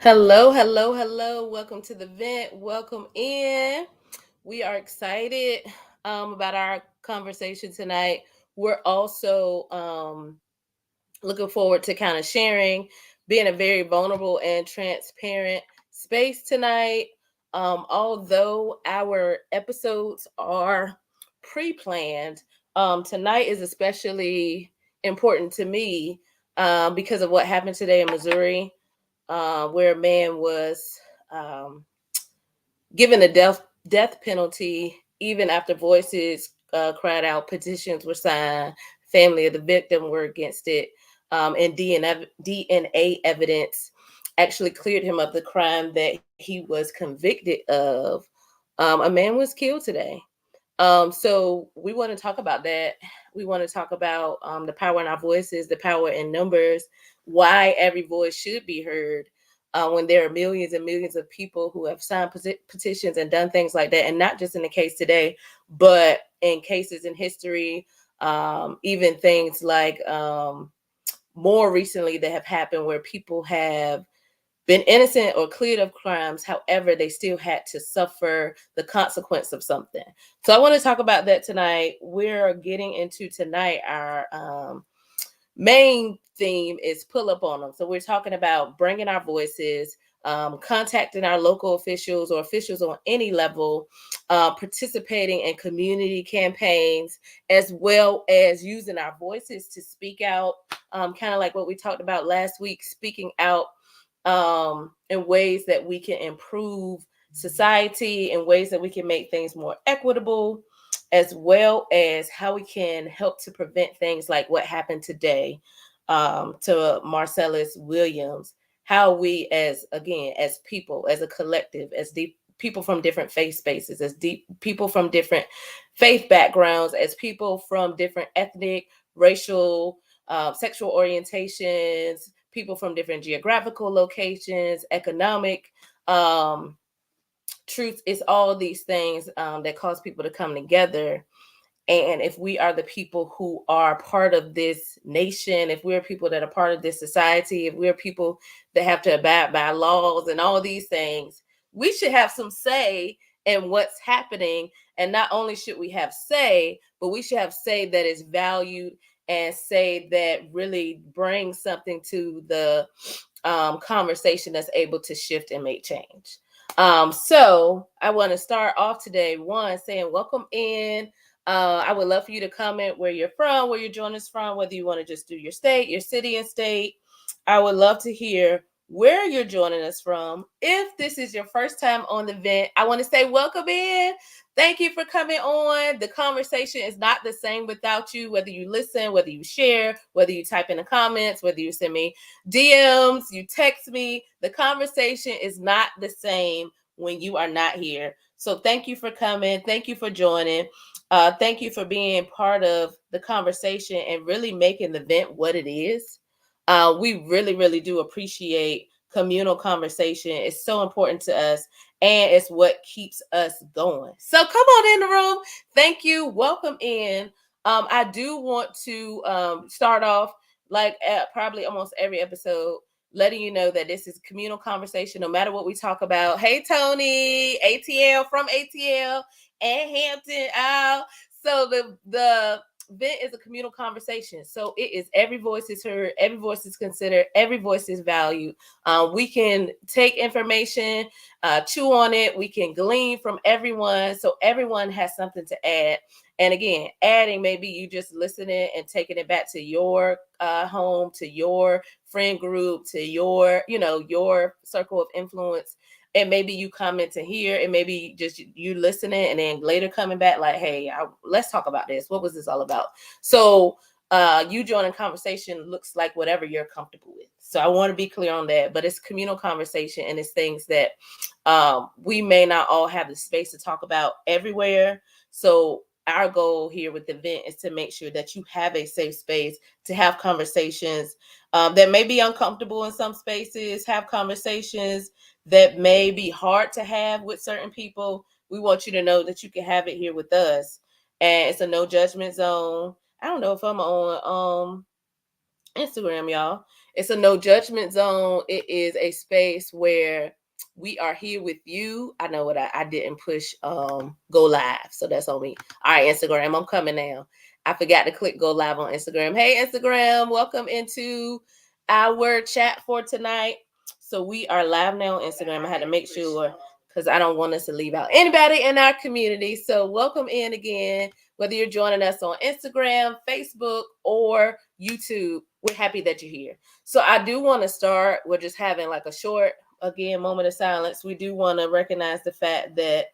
Hello, hello, hello. Welcome to the vent. Welcome in. We are excited about our conversation tonight. We're also looking forward to kind of sharing, being a very vulnerable and transparent space tonight. Although our episodes are pre planned, tonight is especially important to me because of what happened today in Missouri, where a man was um, given a death penalty even after voices cried out, petitions were signed, family of the victim were against it, and DNA evidence actually cleared him of the crime that he was convicted of. A man was killed today. So we want to talk about that. We want to talk about the power in our voices, the power in numbers, why every voice should be heard when there are millions and millions of people who have signed petitions and done things like that. And not just in the case today, but in cases in history, even things like more recently that have happened where people have been innocent or cleared of crimes. However, they still had to suffer the consequence of something. So I want to talk about that tonight. We're getting into tonight our main theme is pull up on them. So we're talking about bringing our voices, contacting our local officials or officials on any level, participating in community campaigns, as well as using our voices to speak out, kind of like what we talked about last week, speaking out in ways that we can improve society, in ways that we can make things more equitable, as well as how we can help to prevent things like what happened today to Marcellus Williams. How we, as people, as a collective, as deep people from different faith spaces, as deep people from different faith backgrounds, as people from different ethnic, racial, sexual orientations, people from different geographical locations, economic truth is all these things that cause people to come together. And if we are the people who are part of this nation, if we're people that are part of this society, if we're people that have to abide by laws and all these things, we should have some say in what's happening. And not only should we have say, but we should have say that is valued and say that really brings something to the conversation that's able to shift and make change. So I want to start off today, one, saying welcome in. I would love for you to comment where you're from, where you're joining us from, whether you want to just do your state, your city and state. I would love to hear where you're joining us from. If this is your first time on the event, I want to say welcome in. Thank you for coming on. The conversation is not the same without you, whether you listen, whether you share, whether you type in the comments, whether you send me DMs, you text me. The conversation is not the same when you are not here. So thank you for coming. Thank you for joining. Thank you for being part of the conversation and really making the event what it is. We really, really do appreciate communal conversation. It's so important to us, and it's what keeps us going. So come on in the room. Thank you. Welcome in. I do want to start off like at probably almost every episode, letting you know that this is communal conversation no matter what we talk about. Hey Tony, ATL from ATL and Hampton out. So the vent is a communal conversation. So it is every voice is heard, every voice is considered, every voice is valued. We can take information, chew on it, we can glean from everyone. So everyone has something to add. And again, adding, maybe you just listening and taking it back to your home, to your friend group, to your, your circle of influence. And maybe you comment to here, and maybe just you listening, and then later coming back like, hey, let's talk about this. What was this all about? So you joining conversation looks like whatever you're comfortable with. So I want to be clear on that, but it's communal conversation, and it's things that we may not all have the space to talk about everywhere. So our goal here with the event is to make sure that you have a safe space to have conversations that may be uncomfortable in some spaces, have conversations that may be hard to have with certain people. We want you to know that you can have it here with us. And it's a no judgment zone. I don't know if I'm on Instagram, y'all. It's a no judgment zone. It is a space where we are here with you. I know what I didn't push go live, so that's on me. All right, Instagram, I'm coming now. I forgot to click go live on Instagram. Hey, Instagram, welcome into our chat for tonight. So we are live now on Instagram. I had to make sure because I don't want us to leave out anybody in our community. So welcome in again, whether you're joining us on Instagram, Facebook, or YouTube. We're happy that you're here. So I do want to start with just having like a short, again, moment of silence. We do want to recognize the fact that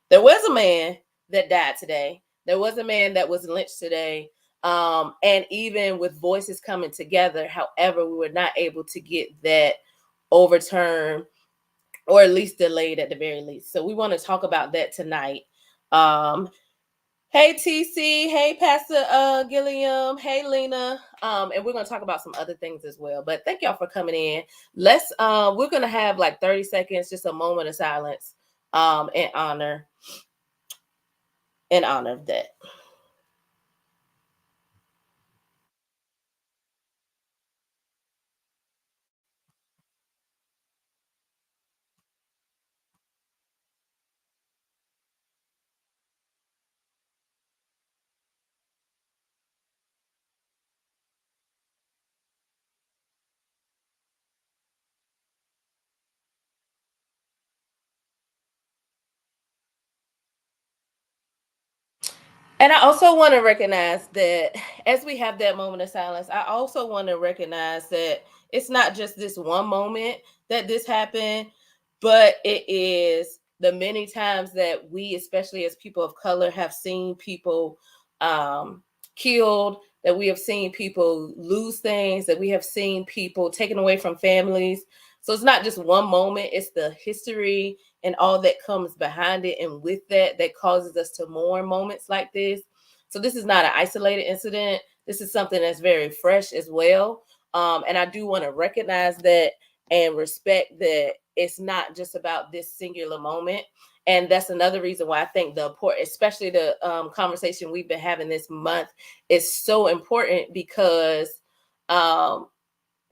there was a man that died today. There was a man that was lynched today. And even with voices coming together, however, we were not able to get that overturned or at least delayed at the very least. So we want to talk about that tonight. Hey TC, hey Pastor Gilliam, hey Lena, and we're gonna talk about some other things as well. But thank y'all for coming in. Let's we're gonna have like 30 seconds, just a moment of silence, in honor of that. And I also want to recognize that as we have that moment of silence, I also want to recognize that it's not just this one moment that this happened, but it is the many times that we, especially as people of color, have seen people killed, that we have seen people lose things, that we have seen people taken away from families. So it's not just one moment, it's the history and all that comes behind it. And with that, that causes us to mourn moments like this. So this is not an isolated incident. This is something that's very fresh as well. And I do want to recognize that and respect that it's not just about this singular moment. And that's another reason why I think the important, especially the conversation we've been having this month, is so important because um,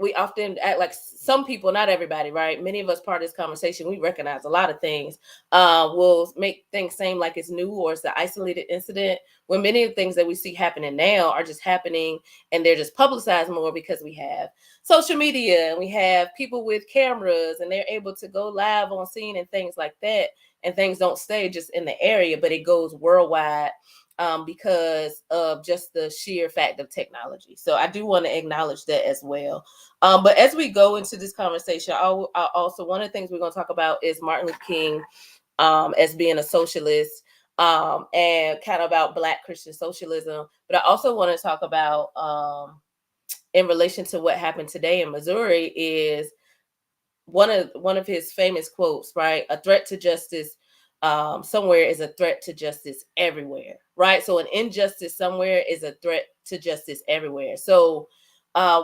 we often act like some people, not everybody, right? Many of us part of this conversation, we recognize a lot of things. Will make things seem like it's new or it's an isolated incident, when many of the things that we see happening now are just happening and they're just publicized more because we have social media and we have people with cameras and they're able to go live on scene and things like that. And things don't stay just in the area, but it goes worldwide because of just the sheer fact of technology. So I do want to acknowledge that as well. But as we go into this conversation, I also, one of the things we're going to talk about is Martin Luther King as being a socialist, and kind of about Black Christian socialism. But I also want to talk about, in relation to what happened today in Missouri, is one of his famous quotes, right? A threat to justice somewhere is a threat to justice everywhere, right? So an injustice somewhere is a threat to justice everywhere. So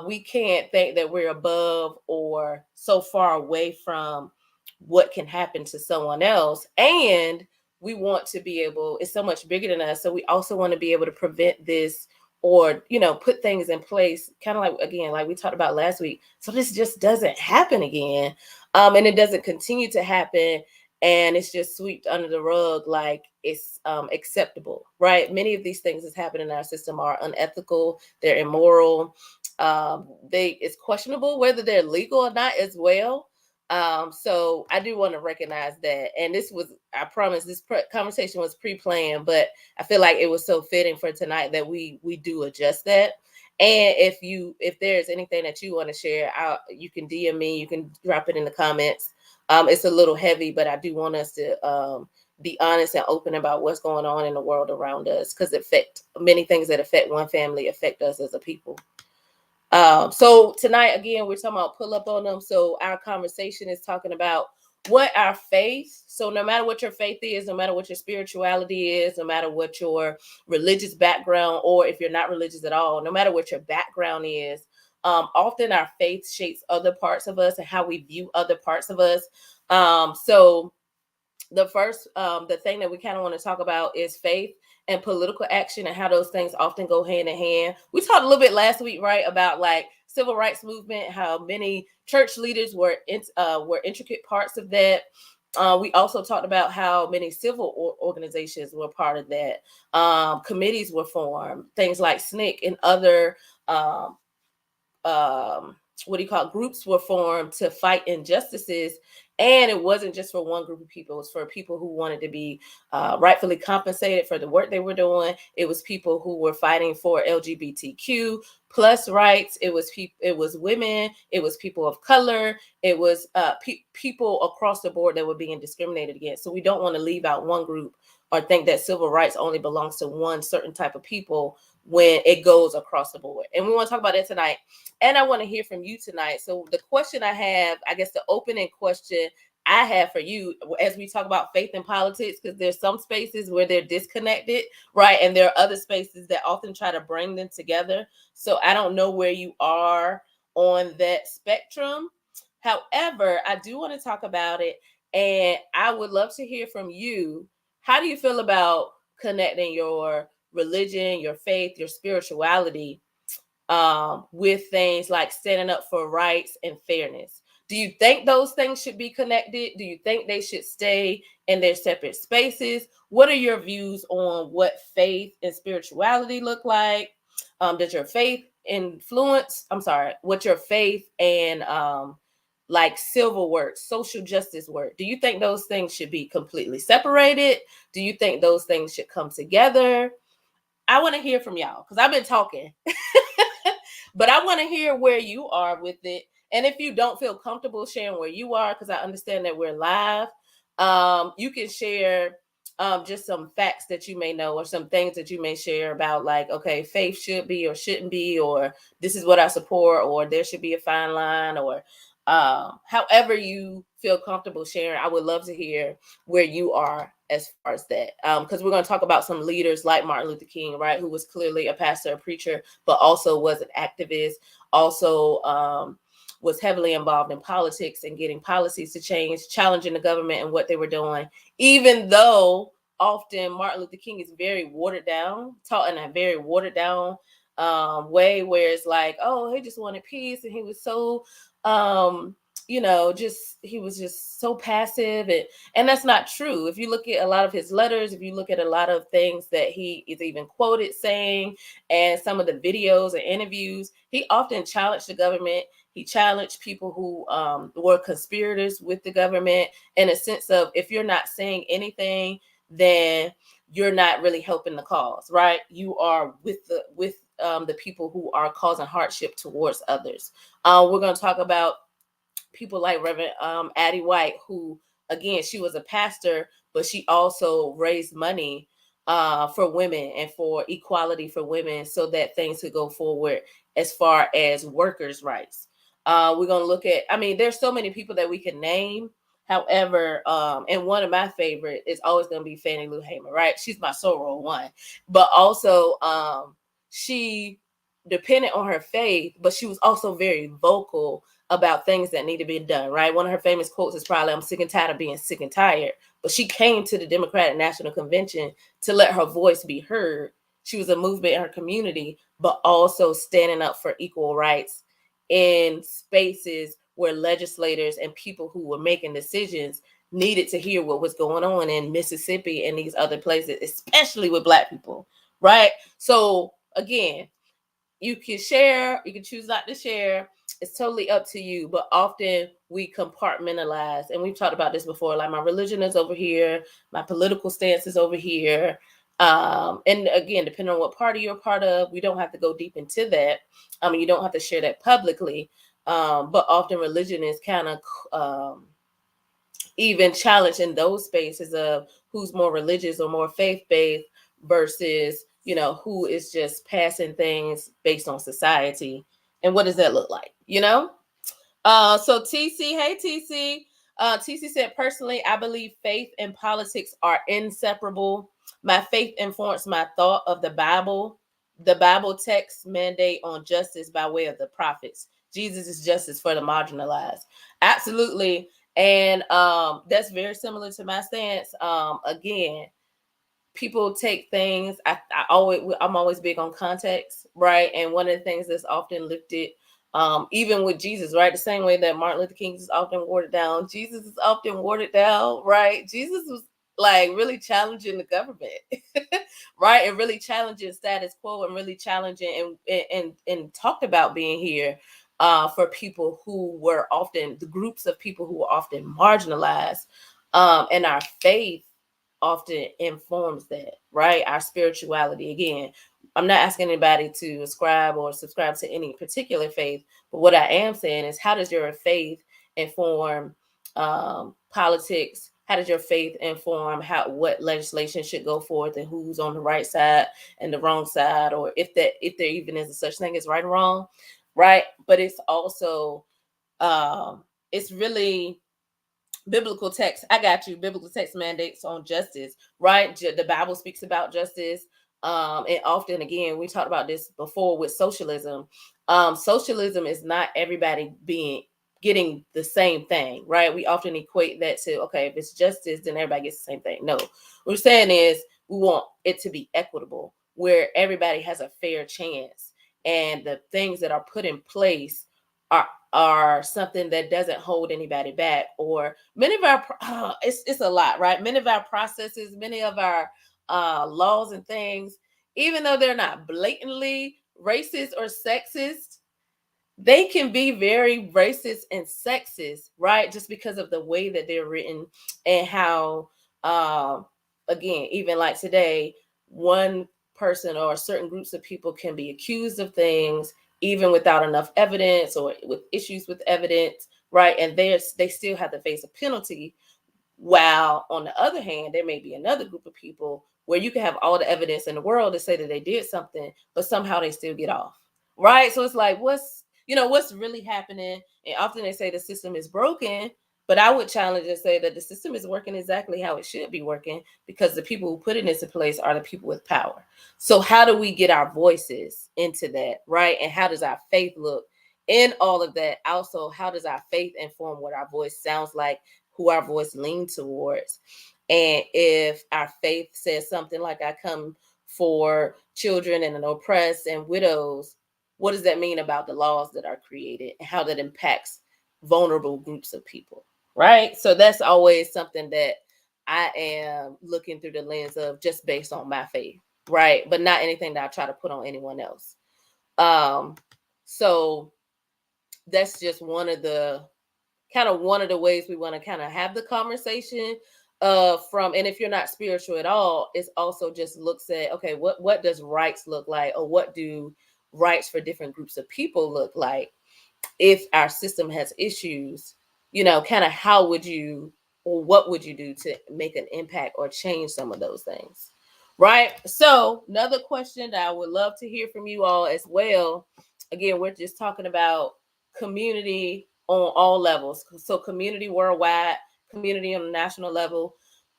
we can't think that we're above or so far away from what can happen to someone else. And we want to be able, it's so much bigger than us. So we also want to be able to prevent this, or put things in place, kind of like, again, like we talked about last week, so this just doesn't happen again, and it doesn't continue to happen, and it's just swept under the rug like it's acceptable, right? Many of these things that's happening in our system are unethical, they're immoral, it's questionable whether they're legal or not as well. So I do want to recognize that, and this was, I promise, this conversation was pre-planned, but I feel like it was so fitting for tonight that we do adjust that. And if there's anything that you want to share, you can DM me, you can drop it in the comments. It's a little heavy, but I do want us to be honest and open about what's going on in the world around us, because many things that affect one family affect us as a people. So tonight, again, we're talking about pull up on them. So our conversation is talking about what our faith. So no matter what your faith is, no matter what your spirituality is, no matter what your religious background, or if you're not religious at all, no matter what your background is, often our faith shapes other parts of us and how we view other parts of us. So the first, the thing that we kind of want to talk about is faith and political action and how those things often go hand in hand. We talked a little bit last week, right, about like civil rights movement, how many church leaders were intricate parts of that. We also talked about how many civil organizations were part of that. Committees were formed, things like SNCC and other um, um, what do you call it, groups were formed to fight injustices. And it wasn't just for one group of people. It was for people who wanted to be rightfully compensated for the work they were doing. It was people who were fighting for LGBTQ plus rights. It was it was women. It was people of color. It was people across the board that were being discriminated against. So we don't want to leave out one group or think that civil rights only belongs to one certain type of people when it goes across the board. And we want to talk about that tonight. And I want to hear from you tonight. So the question I have, I guess the opening question I have for you as we talk about faith and politics, because there's some spaces where they're disconnected, right? And there are other spaces that often try to bring them together. So I don't know where you are on that spectrum. However, I do want to talk about it. And I would love to hear from you. How do you feel about connecting your religion, your faith, your spirituality with things like standing up for rights and fairness? Do you think those things should be connected? Do you think they should stay in their separate spaces? What are your views on what faith and spirituality look like? Does your faith influence, what your faith and like civil work, social justice work, do you think those things should be completely separated? Do you think those things should come together? I want to hear from y'all because I've been talking, but I want to hear where you are with it. And if you don't feel comfortable sharing where you are, because I understand that we're live, you can share just some facts that you may know or some things that you may share about, like, okay, faith should be or shouldn't be, or this is what I support, or there should be a fine line, or however you feel comfortable sharing. I would love to hear where you are as far as that, because we're going to talk about some leaders like Martin Luther King, right, who was clearly a pastor, a preacher, but also was an activist, also was heavily involved in politics and getting policies to change, challenging the government and what they were doing, even though often Martin Luther King is very watered down, taught in a very watered down way, where it's like, oh, he just wanted peace and he was so he was just so passive, and that's not true. If you look at a lot of his letters, if you look at a lot of things that he is even quoted saying, and some of the videos and interviews, he often challenged the government. He challenged people who were conspirators with the government, in a sense of, if you're not saying anything, then you're not really helping the cause, right? You are with the people who are causing hardship towards others. We're going to talk about people like Reverend Addie White, who, again, she was a pastor, but she also raised money for women and for equality for women so that things could go forward as far as workers' rights. We're going to look at, there's so many people that we can name. However, and one of my favorite is always going to be Fannie Lou Hamer, right? She's my soror one. But also, she depended on her faith, but she was also very vocal about things that need to be done, right? One of her famous quotes is probably, "I'm sick and tired of being sick and tired." But she came to the Democratic National Convention to let her voice be heard. She was a movement in her community, but also standing up for equal rights in spaces where legislators and people who were making decisions needed to hear what was going on in Mississippi and these other places, especially with Black people, right? So again, you can share, you can choose not to share. It's totally up to you. But often we compartmentalize, and we've talked about this before. Like, my religion is over here, my political stance is over here. And again, depending on what party you're part of, we don't have to go deep into that. You don't have to share that publicly. But often religion is kind of even challenged in those spaces of who's more religious or more faith-based versus, who is just passing things based on society. And what does that look like, So TC, hey TC. TC said, personally, I believe faith and politics are inseparable. My faith informs my thought of the Bible. The Bible text mandate on justice by way of the prophets. Jesus is justice for the marginalized. Absolutely. And that's very similar to my stance. Again, people take things. I'm always big on context, right? And one of the things that's often lifted Even with Jesus, right? The same way that Martin Luther King is often watered down, Jesus is often watered down, right? Jesus was like really challenging the government, right? And really challenging status quo, and really challenging and talked about being here for people who were often, the groups of people who were often marginalized. And our faith often informs that, right? Our spirituality. Again, I'm not asking anybody to ascribe or subscribe to any particular faith, but what I am saying is, how does your faith inform politics? How does your faith inform what legislation should go forth, and who's on the right side and the wrong side, or if there even is a such thing as right and wrong, right? But it's also it's really biblical text. I got you. Biblical text mandates on justice, right? The Bible speaks about justice. And often, again, we talked about this before with socialism. Socialism is not everybody getting the same thing, right? We often equate that to, okay, if it's justice, then everybody gets the same thing. No, what we're saying is we want it to be equitable, where everybody has a fair chance, and the things that are put in place are something that doesn't hold anybody back. Or many of our it's a lot, right? Many of our processes, many of our laws and things, even though they're not blatantly racist or sexist, they can be very racist and sexist, right? Just because of the way that they're written, and how again, even like today, one person or certain groups of people can be accused of things even without enough evidence, or with issues with evidence, right? And they still have to face a penalty. While on the other hand, there may be another group of people where you can have all the evidence in the world to say that they did something, but somehow they still get off, right? So it's like, what's really happening? And often they say the system is broken, but I would challenge and say that the system is working exactly how it should be working, because the people who put it into place are the people with power. So how do we get our voices into that, right? And how does our faith look in all of that? Also, how does our faith inform what our voice sounds like, who our voice leans towards? And if our faith says something like, I come for children and oppressed and widows, what does that mean about the laws that are created, and how that impacts vulnerable groups of people, right? So that's always something that I am looking through the lens of, just based on my faith, right? But not anything that I try to put on anyone else. So that's just one of the ways we want to kind of have the conversation from. And if you're not spiritual at all, it's also just looks at, okay, what does rights look like, or what do rights for different groups of people look like? If our system has issues, kind of how would you, or what would you do to make an impact or change some of those things, right? So another question that I would love to hear from you all as well. Again, we're just talking about community on all levels. So community worldwide, community on a national level,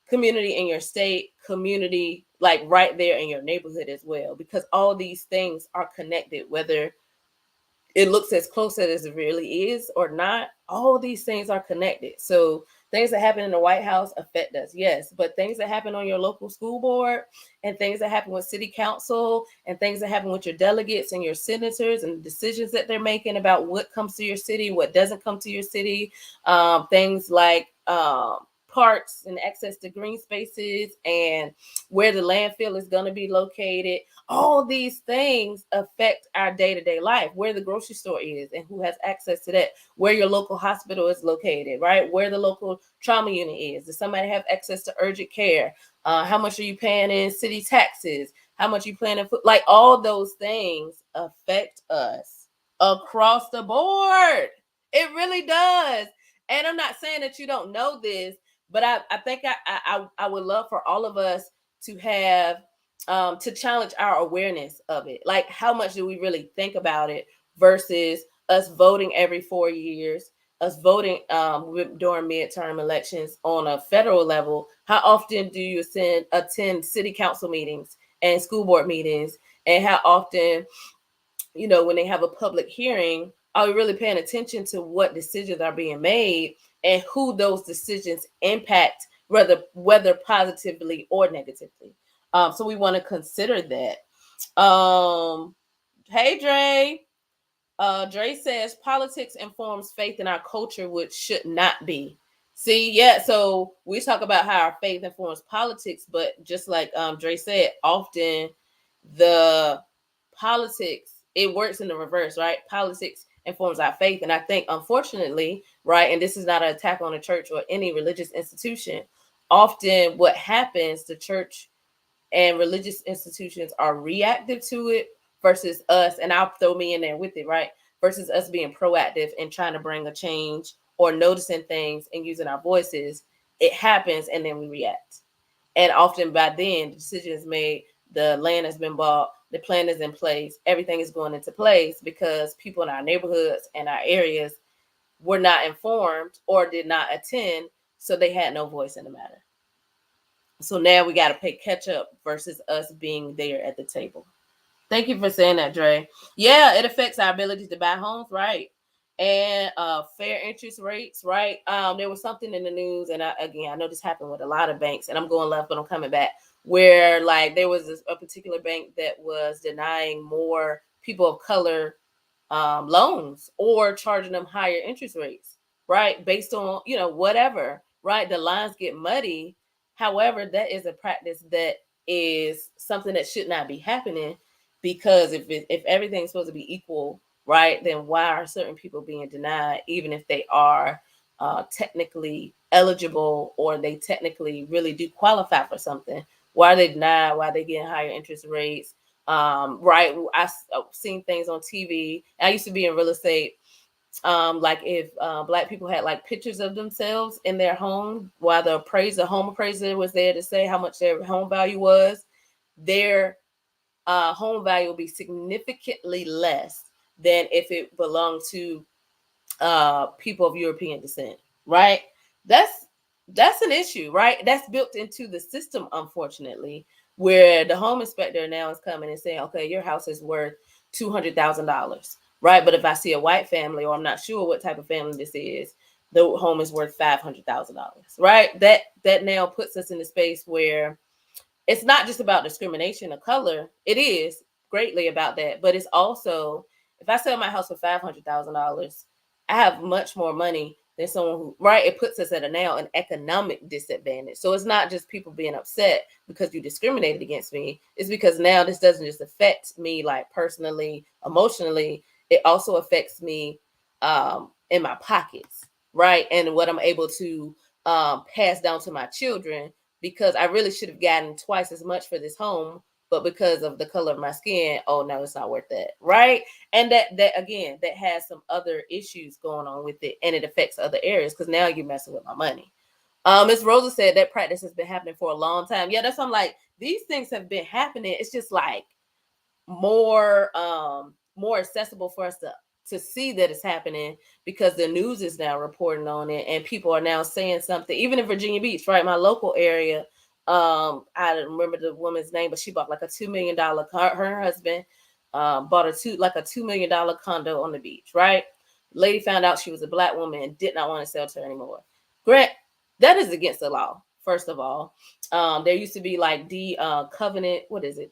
community in your state, community like right there in your neighborhood as well, because all these things are connected, whether it looks as close as it really is or not. All these things are connected. So things that happen in the White House affect us, yes, but things that happen on your local school board, and things that happen with city council, and things that happen with your delegates and your senators, and the decisions that they're making about what comes to your city, what doesn't come to your city, things like parks and access to green spaces, and where the landfill is going to be located. All these things affect our day-to-day life, where the grocery store is and who has access to that, where your local hospital is located, right? Where the local trauma unit is. Does somebody have access to urgent care? How much are you paying in city taxes? How much you paying in food? Like, all those things affect us across the board. It really does. And I'm not saying that you don't know this, but I think I would love for all of us to have to challenge our awareness of it. Like, how much do we really think about it versus us voting every 4 years, us voting during midterm elections on a federal level? How often do you attend city council meetings and school board meetings? And how often, when they have a public hearing, are we really paying attention to what decisions are being made and who those decisions impact, whether positively or negatively? So we want to consider that. Hey, Dre. Dre says politics informs faith in our culture, which should not be. See, yeah, so we talk about how our faith informs politics, but just like Dre said, often the politics, it works in the reverse, right? Politics informs our faith. And I think, unfortunately, right, and this is not an attack on the church or any religious institution, often what happens, the church and religious institutions are reactive to it versus us, and I'll throw me in there with it, right? Versus us being proactive and trying to bring a change or noticing things and using our voices. It happens and then we react. And often by then, the decision is made, the land has been bought, the plan is in place, everything is going into place because people in our neighborhoods and our areas were not informed or did not attend, so they had no voice in the matter. So now we got to pay catch up versus us being there at the table. Thank you for saying that, Dre. Yeah, it affects our ability to buy homes, right? And fair interest rates, right? There was something in the news, and I know this happened with a lot of banks, and I'm going left, but I'm coming back, where like there was a particular bank that was denying more people of color loans or charging them higher interest rates, right? Based on, whatever, right? The lines get muddy. However, that is a practice that is something that should not be happening, because if everything's supposed to be equal, right, then why are certain people being denied, even if they are technically eligible or they technically really do qualify for something? Why are they denied? Why are they getting higher interest rates? Right. I've seen things on TV. I used to be in real estate. Like if Black people had like pictures of themselves in their home while the home appraiser was there to say how much their home value was, their home value will be significantly less than if it belonged to people of European descent, right? That's an issue, right? That's built into the system, unfortunately, where the home inspector now is coming and saying, okay, your house is worth $200,000, right? But if I see a white family, or I'm not sure what type of family this is, the home is worth $500,000, right? That now puts us in a space where it's not just about discrimination of color. It is greatly about that, but it's also, if I sell my house for $500,000, I have much more money than someone who, right? It puts us at an economic disadvantage. So it's not just people being upset because you discriminated against me. It's because now this doesn't just affect me like personally, emotionally. It also affects me in my pockets, right? And what I'm able to pass down to my children, because I really should have gotten twice as much for this home, but because of the color of my skin, oh no, it's not worth that, right? And that again, that has some other issues going on with it, and it affects other areas because now you're messing with my money. Ms. Rosa said that practice has been happening for a long time. Yeah, that's what I'm like. These things have been happening. It's just like more accessible for us to see that it's happening because the news is now reporting on it and people are now saying something. Even in Virginia Beach, right, my local area, I don't remember the woman's name, but she bought like a $2 million car. Her husband bought a $2 million condo on the beach, right? Lady found out she was a Black woman and did not want to sell to her anymore. Grant, that is against the law, first of all. There used to be like the covenant, what is it,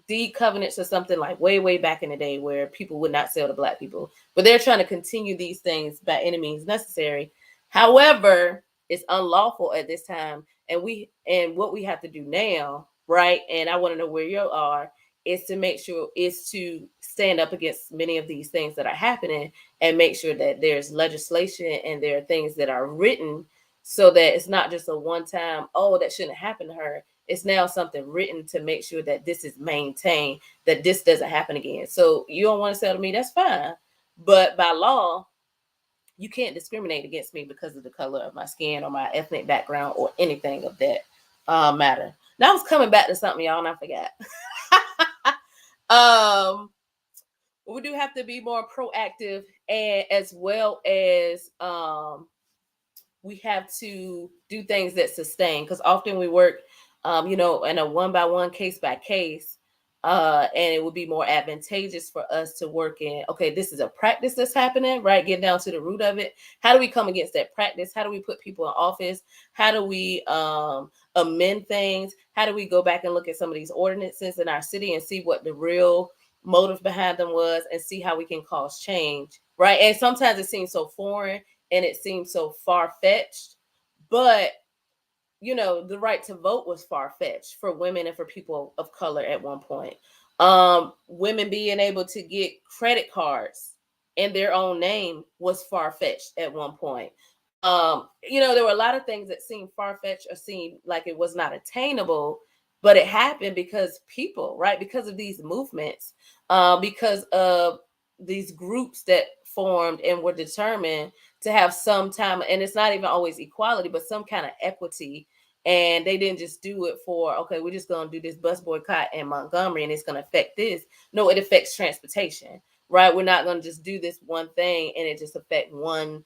deed covenants or something, like way back in the day, where people would not sell to Black people, but they're trying to continue these things by any means necessary. However, it's unlawful at this time, and what we have to do now, right? And I want to know where you are, is to make sure is to stand up against many of these things that are happening and make sure that there's legislation and there are things that are written so that it's not just a one time, oh, that shouldn't happen to her. It's now something written to make sure that this is maintained, that this doesn't happen again. So you don't want to sell to me, that's fine. But by law, you can't discriminate against me because of the color of my skin or my ethnic background or anything of that matter. Now I was coming back to something, y'all, and I forgot. We do have to be more proactive, and as well as we have to do things that sustain, because often we work in a one-by-one, case-by-case, and it would be more advantageous for us to work in, okay, this is a practice that's happening, right? Get down to the root of it. How do we come against that practice? How do we put people in office? How do we amend things? How do we go back and look at some of these ordinances in our city and see what the real motive behind them was, and see how we can cause change, right? And sometimes it seems so foreign and it seems so far-fetched, but the right to vote was far-fetched for women and for people of color at one point. Women being able to get credit cards in their own name was far-fetched at one point. There were a lot of things that seemed far-fetched or seemed like it was not attainable, but it happened because people, right? Because of these movements, because of these groups that formed and were determined to have some time, and it's not even always equality, but some kind of equity. And they didn't just do it for, okay, we're just going to do this bus boycott in Montgomery and it's going to affect this. No, it affects transportation, right? We're not going to just do this one thing and it just affect one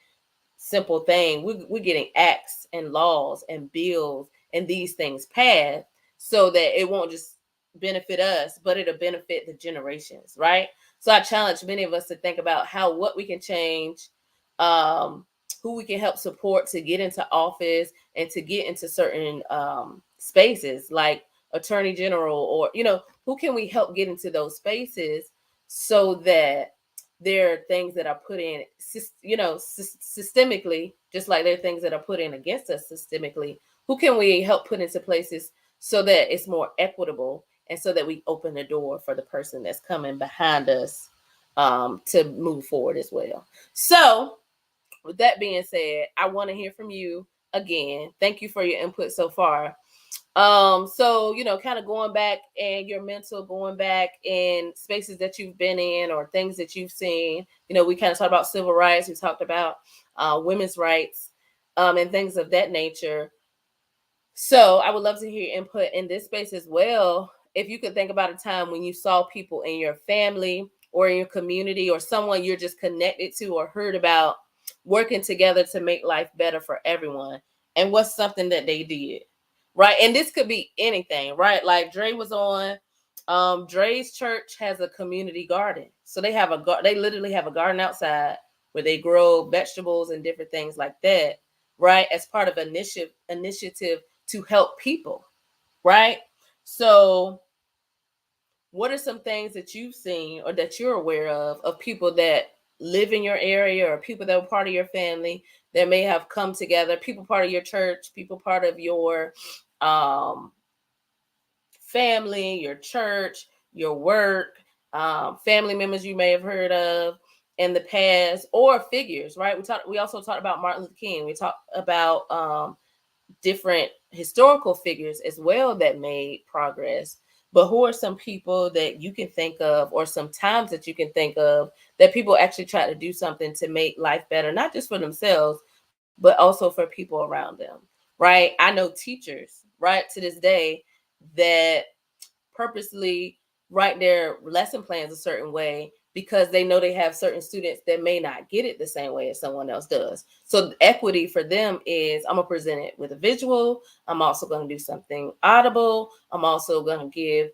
simple thing. We're getting acts and laws and bills and these things passed so that it won't just benefit us, but it'll benefit the generations, right? So I challenge many of us to think about what we can change, who we can help support to get into office and to get into certain spaces like attorney general, or who can we help get into those spaces so that there are things that are put in, systemically, just like there are things that are put in against us systemically. Who can we help put into places so that it's more equitable and so that we open the door for the person that's coming behind us to move forward as well. So with that being said, I want to hear from you again. Thank you for your input so far. So kind of going back and your mental, going back in spaces that you've been in or things that you've seen. We kind of talked about civil rights, we talked about women's rights, and things of that nature. So I would love to hear your input in this space as well. If you could think about a time when you saw people in your family or in your community or someone you're just connected to or heard about working together to make life better for everyone, and what's something that they did, right? And this could be anything, right? Like Dre was on, Dre's church has a community garden. So they literally have a garden outside where they grow vegetables and different things like that, right? As part of initiative to help people, right? So what are some things that you've seen or that you're aware of people that live in your area or people that were part of your family that may have come together, people part of your church, people part of your family, your church, your work, family members you may have heard of in the past, or figures, right? We also talked about Martin Luther King. We talked about different historical figures as well that made progress. But who are some people that you can think of, or some times that you can think of, that people actually try to do something to make life better, not just for themselves, but also for people around them, right? I know teachers, right, to this day that purposely write their lesson plans a certain way because they know they have certain students that may not get it the same way as someone else does. So equity for them is, I'm gonna present it with a visual. I'm also gonna do something audible. I'm also gonna give,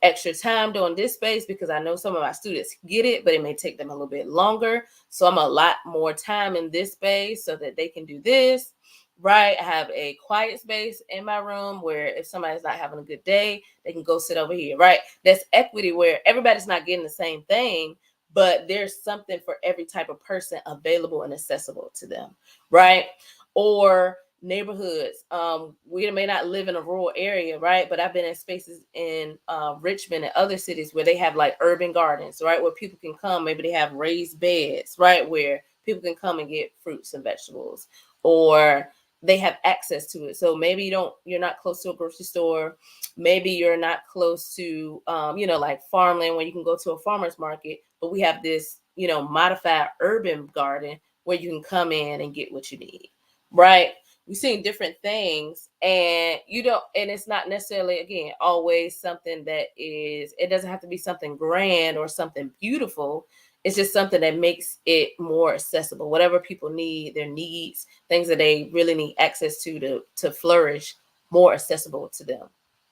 extra time during this space because I know some of my students get it, but it may take them a little bit longer. So I'm a lot more time in this space so that they can do this. Right. I have a quiet space in my room where if somebody's not having a good day, they can go sit over here. Right. That's equity where everybody's not getting the same thing, but there's something for every type of person available and accessible to them. Right. Or neighborhoods. We may not live in a rural area, right? But I've been in spaces in Richmond and other cities where they have like urban gardens, right? Where people can come, maybe they have raised beds, right? Where people can come and get fruits and vegetables, or they have access to it. So maybe you're not close to a grocery store. Maybe you're not close to, like farmland where you can go to a farmer's market, but we have this, modified urban garden where you can come in and get what you need, right? We've seen different things, and and it's not necessarily, again, always something it doesn't have to be something grand or something beautiful. It's just something that makes it more accessible. Whatever people need, their needs, things that they really need access to flourish, more accessible to them,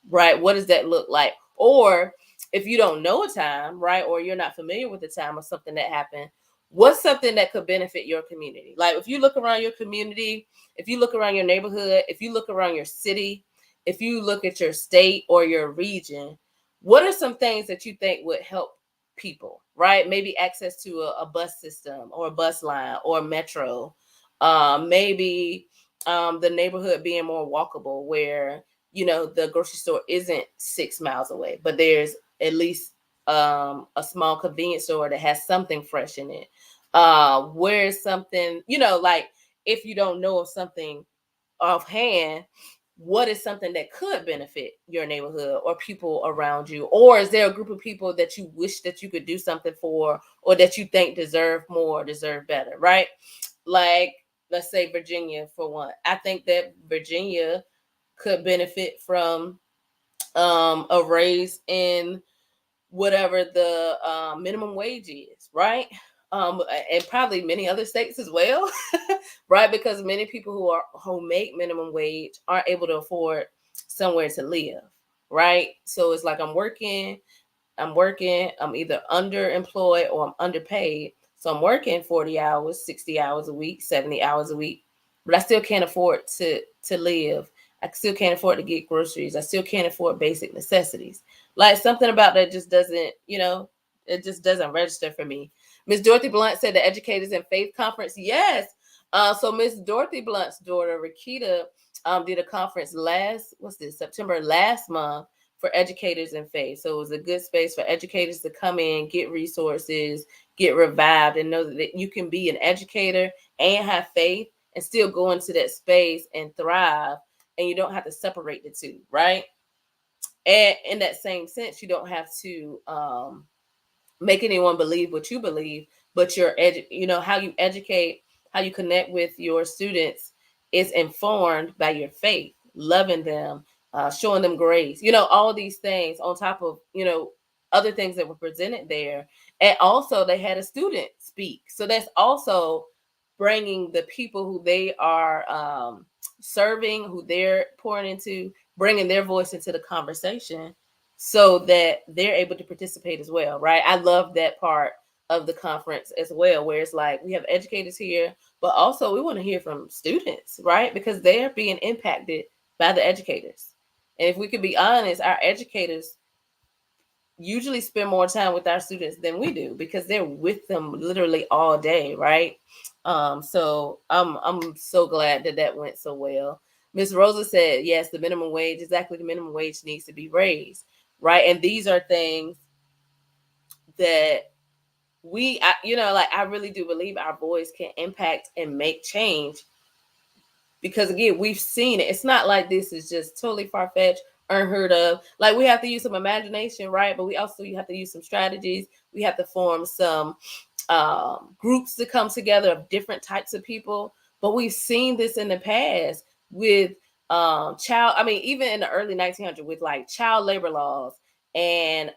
right? What does that look like? Or if you don't know a time, right, or you're not familiar with the time of something that happened, what's something that could benefit your community? Like if you look around your community, if you look around your neighborhood, if you look around your city, if you look at your state or your region, what are some things that you think would help people, right? Maybe access to a bus system or a bus line or a metro. Maybe the neighborhood being more walkable, where the grocery store isn't 6 miles away, but there's at least a small convenience store that has something fresh in it. Where something, like if you don't know of something offhand, what is something that could benefit your neighborhood or people around you? Or is there a group of people that you wish that you could do something for, or that you think deserve more, deserve better, right? Like, let's say Virginia, for one. I think that Virginia could benefit from a raise in whatever the minimum wage is, right? And probably many other states as well, right? Because many people who make minimum wage aren't able to afford somewhere to live, right? So it's like I'm either underemployed or I'm underpaid. So I'm working 40 hours, 60 hours a week, 70 hours a week, but I still can't afford to live. I still can't afford to get groceries. I still can't afford basic necessities. Like, something about that just doesn't, it just doesn't register for me. Miss Dorothy Blunt said the Educators in Faith Conference. Yes. So Miss Dorothy Blunt's daughter, Rakita, did a conference September last month, for educators in faith. So it was a good space for educators to come in, get resources, get revived, and know that you can be an educator and have faith and still go into that space and thrive. And you don't have to separate the two, right? And in that same sense, you don't have to make anyone believe what you believe, but how you educate, how you connect with your students is informed by your faith, loving them, showing them grace, all these things on top of, other things that were presented there. And also they had a student speak. So that's also bringing the people who they are serving, who they're pouring into, bringing their voice into the conversation so that they're able to participate as well, right? I love that part of the conference as well, where it's like we have educators here, but also we want to hear from students, right? Because they're being impacted by the educators. And if we could be honest, our educators usually spend more time with our students than we do, because they're with them literally all day, right? So I'm so glad that went so well. Miss Rosa said, yes, the minimum wage, exactly, the minimum wage needs to be raised, right? And these are things that I really do believe our voice can impact and make change, because again, we've seen it. It's not like this is just totally far-fetched, unheard of. Like, we have to use some imagination, right? But we also have to use some strategies. We have to form some groups to come together of different types of people. But we've seen this in the past with even in the early 1900s, with like child labor laws and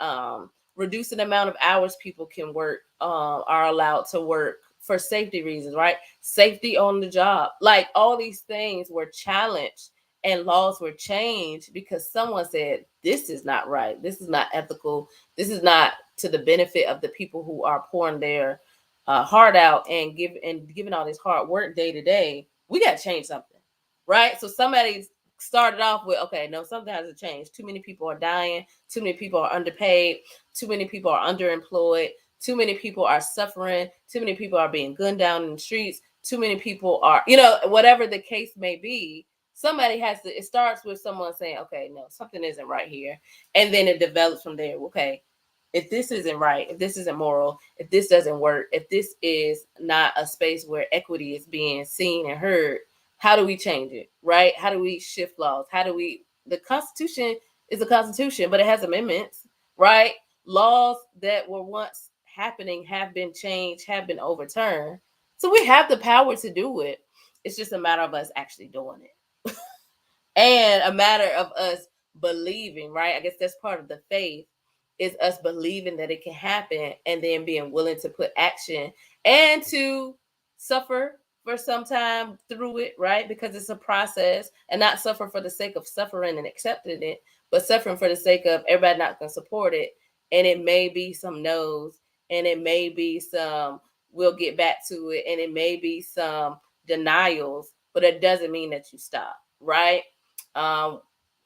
reducing the amount of hours people can work, are allowed to work for safety reasons, right? Safety on the job. Like, all these things were challenged and laws were changed because someone said, this is not right. This is not ethical. This is not to the benefit of the people who are pouring their heart out and giving all this hard work day to day. We got to change something, right? So somebody started off with, okay, no, something has to change. Too many people are dying. Too many people are underpaid. Too many people are underemployed. Too many people are suffering. Too many people are being gunned down in the streets. Too many people are, whatever the case may be. Somebody has to, it starts with someone saying, okay, no, something isn't right here. And then it develops from there. Okay, if this isn't right, if this isn't moral, if this doesn't work, if this is not a space where equity is being seen and heard, how do we change it, right? How do we shift laws? The Constitution is a Constitution, but it has amendments, right? Laws that were once happening have been changed, have been overturned. So we have the power to do it. It's just a matter of us actually doing it. And a matter of us believing, right? I guess that's part of the faith, is us believing that it can happen, and then being willing to put action and to suffer for some time through it, right? Because it's a process, and not suffer for the sake of suffering and accepting it, but suffering for the sake of everybody not going to support it. And it may be some no's, and it may be some we'll get back to it, and it may be some denials, but it doesn't mean that you stop, right? Um,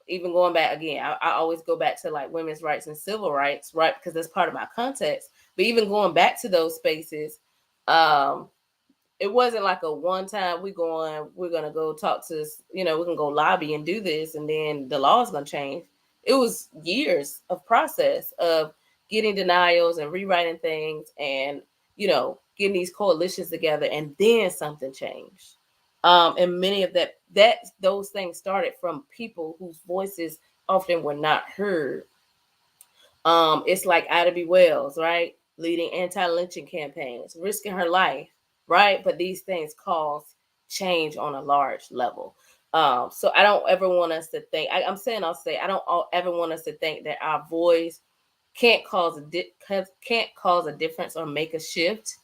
Even going back again, I always go back to like women's rights and civil rights, right? Because that's part of my context. But even going back to those spaces, it wasn't like a one time we're gonna go talk to, we can go lobby and do this and then the law is gonna change. It was years of process of getting denials and rewriting things and getting these coalitions together, and then something changed. And many of those things started from people whose voices often were not heard. It's like Ida B. Wells, right? Leading anti-lynching campaigns, risking her life, right? But these things cause change on a large level. So I don't ever want us to think, I'll say, I don't ever want us to think that our voice can't cause a difference or make a shift,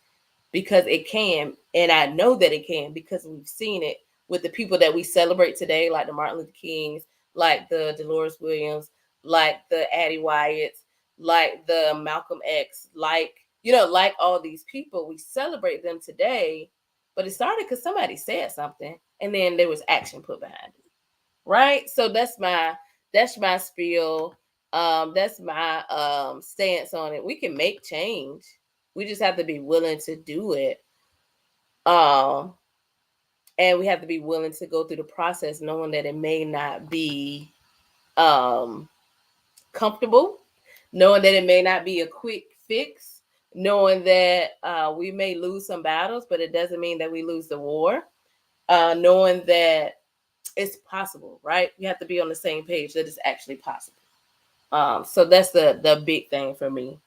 because it can. And I know that it can because we've seen it with the people that we celebrate today, like the Martin Luther Kings, like the Dolores Williams, like the Addie Wyatts, like the Malcolm X, like all these people. We celebrate them today, but it started because somebody said something and then there was action put behind it. Right? So that's my spiel. That's my stance on it. We can make change. We just have to be willing to do it. Um, and we have to be willing to go through the process, knowing that it may not be comfortable, knowing that it may not be a quick fix, knowing that we may lose some battles, but it doesn't mean that we lose the war. Knowing that it's possible, right? You have to be on the same page that it's actually possible. So that's the big thing for me.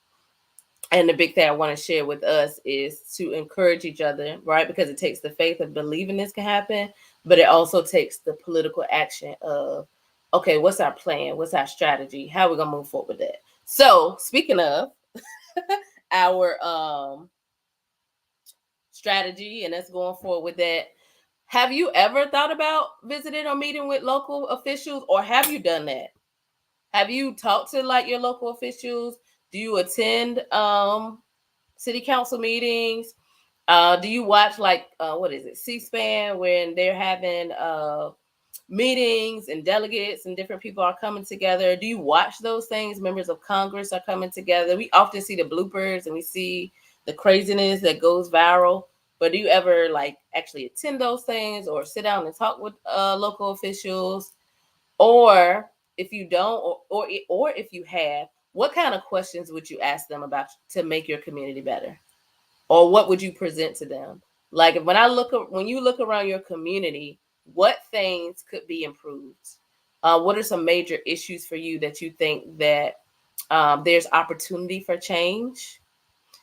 And the big thing I want to share with us is to encourage each other, right? Because it takes the faith of believing this can happen, but it also takes the political action of, okay, what's our plan? What's our strategy? How are we going to move forward with that? So speaking of our strategy and us going forward with that, have you ever thought about visiting or meeting with local officials, or have you done that? Have you talked to like your local officials? Do you attend city council meetings? Do you watch like what is it, C-SPAN, when they're having meetings and delegates and different people are coming together? Do you watch those things? Members of Congress are coming together. We often see the bloopers and we see the craziness that goes viral. But do you ever like actually attend those things or sit down and talk with local officials? Or if you don't, or if you have, what kind of questions would you ask them about to make your community better? Or what would you present to them? Like when you look around your community, what things could be improved? What are some major issues for you that you think that there's opportunity for change?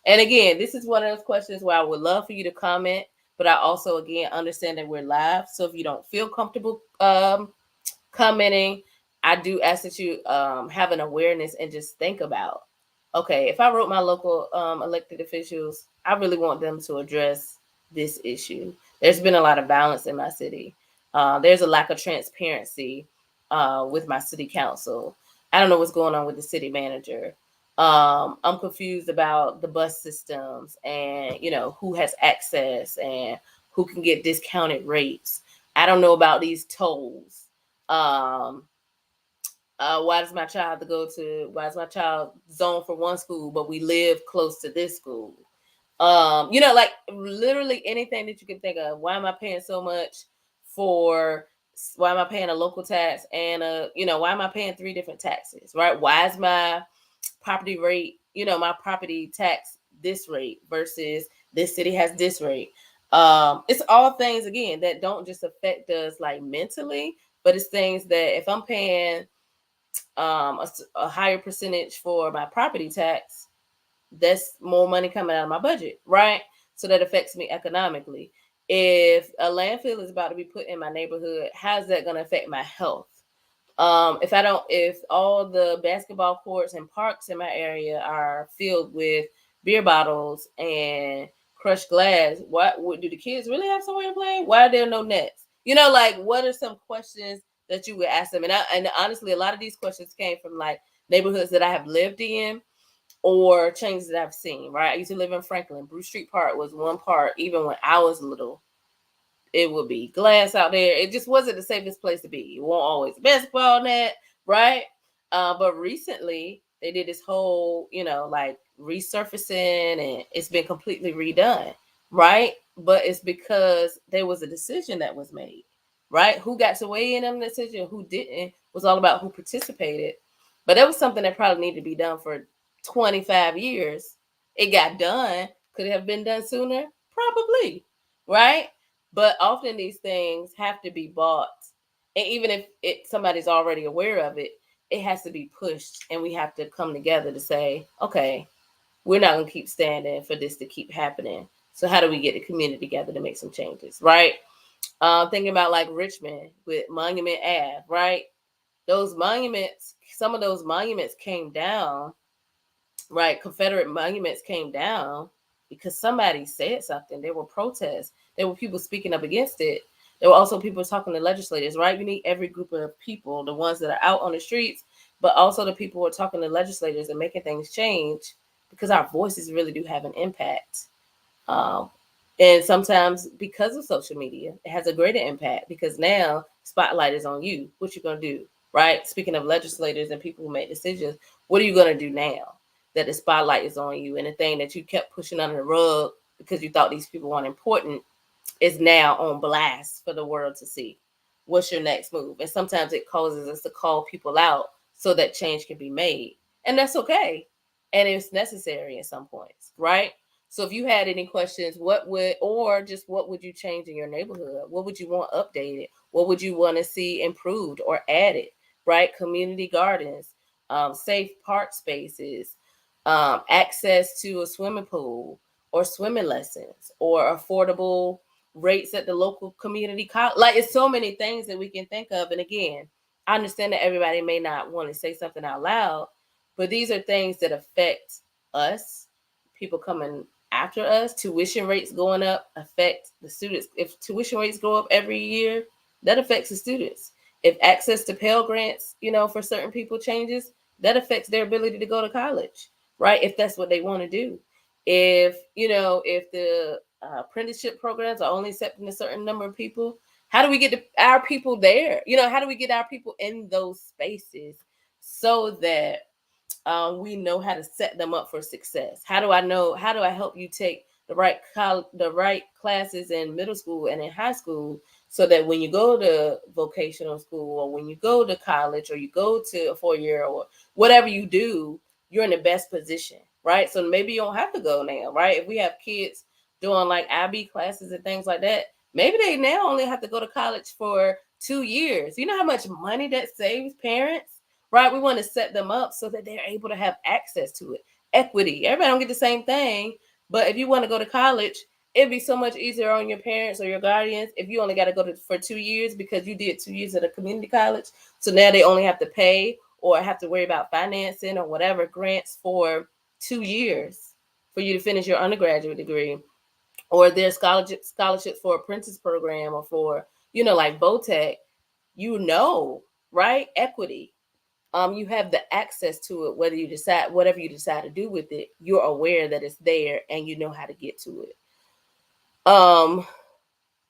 And again, this is one of those questions where I would love for you to comment, but I also, again, understand that we're live. So if you don't feel comfortable commenting, I do ask that you have an awareness and just think about, okay, if I wrote my local elected officials, I really want them to address this issue. There's been a lot of violence in my city. There's a lack of transparency with my city council. I don't know what's going on with the city manager. I'm confused about the bus systems and, who has access and who can get discounted rates. I don't know about these tolls. Why does my child zone for one school, but we live close to this school? Like literally anything that you can think of. Why am I paying so much why am I paying a local tax and why am I paying 3 different taxes, right? Why is my property rate, my property tax this rate versus this city has this rate? It's all things, again, that don't just affect us like mentally, but it's things that if I'm paying a higher percentage for my property tax, that's more money coming out of my budget, right? So that affects me economically. If a landfill is about to be put in my neighborhood, how's that going to affect my health? If all the basketball courts and parks in my area are filled with beer bottles and crushed glass, what do the kids really have somewhere to play? Why are there no nets? Like what are some questions that you would ask them? And honestly, a lot of these questions came from like neighborhoods that I have lived in or changes that I've seen, right? I used to live in Franklin. Bruce Street Park was one part, even when I was little. It would be glass out there. It just wasn't the safest place to be. It won't always basketball net, right? But recently they did this whole, like resurfacing and it's been completely redone, right? But it's because there was a decision that was made, right? Who got to weigh in on the decision, who didn't, was all about who participated. But that was something that probably needed to be done for 25 years. It got done. Could it have been done sooner? Probably, right? But often these things have to be bought. And even if somebody's already aware of it, it has to be pushed. And we have to come together to say, okay, we're not going to keep standing for this to keep happening. So how do we get the community together to make some changes, right? Thinking about like Richmond with Monument Ave, right? Those monuments, some of those monuments came down, right? Confederate monuments came down because somebody said something. There were protests. There were people speaking up against it. There were also people talking to legislators, right? You need every group of people, the ones that are out on the streets, but also the people who are talking to legislators and making things change, because our voices really do have an impact. Um, and sometimes because of social media, it has a greater impact because now spotlight is on you. What you gonna do, right? Speaking of legislators and people who make decisions, what are you gonna do now that the spotlight is on you? And the thing that you kept pushing under the rug because you thought these people weren't important is now on blast for the world to see. What's your next move? And sometimes it causes us to call people out so that change can be made. And that's okay. And it's necessary at some points, right? So if you had any questions, what would you change in your neighborhood? What would you want updated? What would you want to see improved or added, right? Community gardens, safe park spaces, access to a swimming pool or swimming lessons or affordable rates at the local community college. Like it's so many things that we can think of. And again, I understand that everybody may not want to say something out loud, but these are things that affect us, people coming after us. Tuition rates going up affect the students. If tuition rates go up every year, that affects the students. If access to Pell Grants, for certain people changes, that affects their ability to go to college, right? If that's what they want to do. If the apprenticeship programs are only accepting a certain number of people, how do we get our people there? How do we get our people in those spaces so that we know how to set them up for success? How do I help you take the right classes in middle school and in high school so that when you go to vocational school or when you go to college or you go to a 4-year or whatever you do, you're in the best position, right? So maybe you don't have to go now, right? If we have kids doing like IB classes and things like that, maybe they now only have to go to college for 2 years. You know how much money that saves parents? Right? We want to set them up so that they're able to have access to it. Equity. Everybody don't get the same thing, but if you want to go to college, it'd be so much easier on your parents or your guardians if you only got to go for 2 years because you did 2 years at a community college. So now they only have to pay or have to worry about financing or whatever grants for 2 years for you to finish your undergraduate degree. Or there's scholarships for apprentice program or for, like VOTEC, right? Equity. You have the access to it, whatever you decide to do with it, you're aware that it's there and you know how to get to it.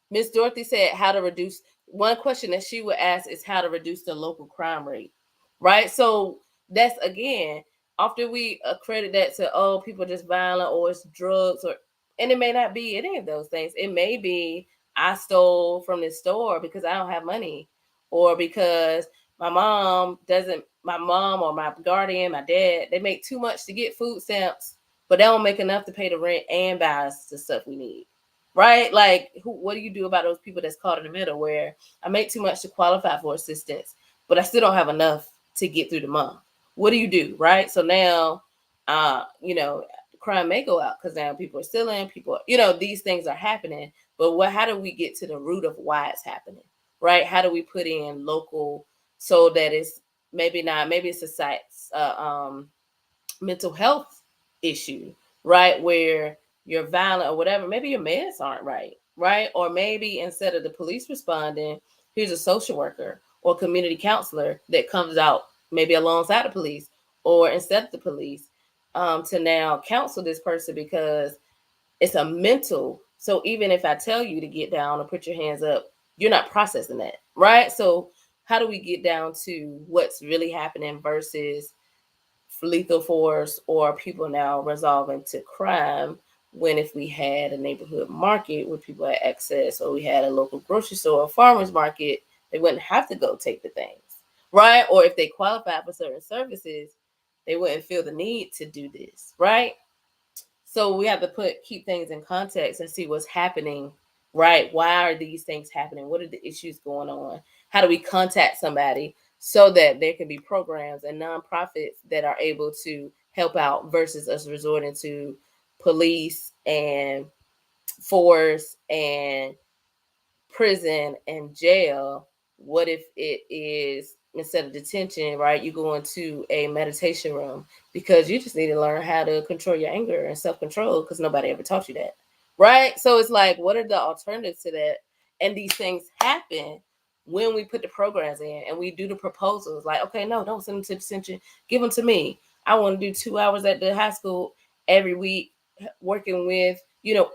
Miss Dorothy said how to reduce. One question that she would ask is how to reduce the local crime rate, right? So that's again, after we accredit that to people just violent or it's drugs and it may not be any of those things. It may be I stole from this store because I don't have money, or because my mom or my guardian, my dad, they make too much to get food stamps, but they don't make enough to pay the rent and buy us the stuff we need. Right? Like, what do you do about those people that's caught in the middle where I make too much to qualify for assistance, but I still don't have enough to get through the month? What do you do? Right? So now, crime may go out because now people are stealing, these things are happening. But how do we get to the root of why it's happening? Right? How do we put in local so that it's maybe it's a site, mental health issue, right? Where you're violent or whatever, maybe your meds aren't right? Or maybe instead of the police responding, here's a social worker or community counselor that comes out maybe alongside the police or instead of the police to now counsel this person because it's a mental. So even if I tell you to get down or put your hands up, you're not processing that, right? So how do we get down to what's really happening versus lethal force or people now resolving to crime. When if we had a neighborhood market where people had access, or we had a local grocery store or farmers market, they wouldn't have to go take the things, right? Or if they qualify for certain services, they wouldn't feel the need to do this, right? So we have to keep things in context and see what's happening, right? Why are these things happening? What are the issues going on? How do we contact somebody so that there can be programs and nonprofits that are able to help out versus us resorting to police and force and prison and jail? What if it is, instead of detention, right, you go into a meditation room because you just need to learn how to control your anger and self-control because nobody ever taught you that, right? So it's like, what are the alternatives to that? And these things happen when we put the programs in and we do the proposals. Like, okay, no, don't send them to detention, give them to me. I want to do 2 hours at the high school every week working with,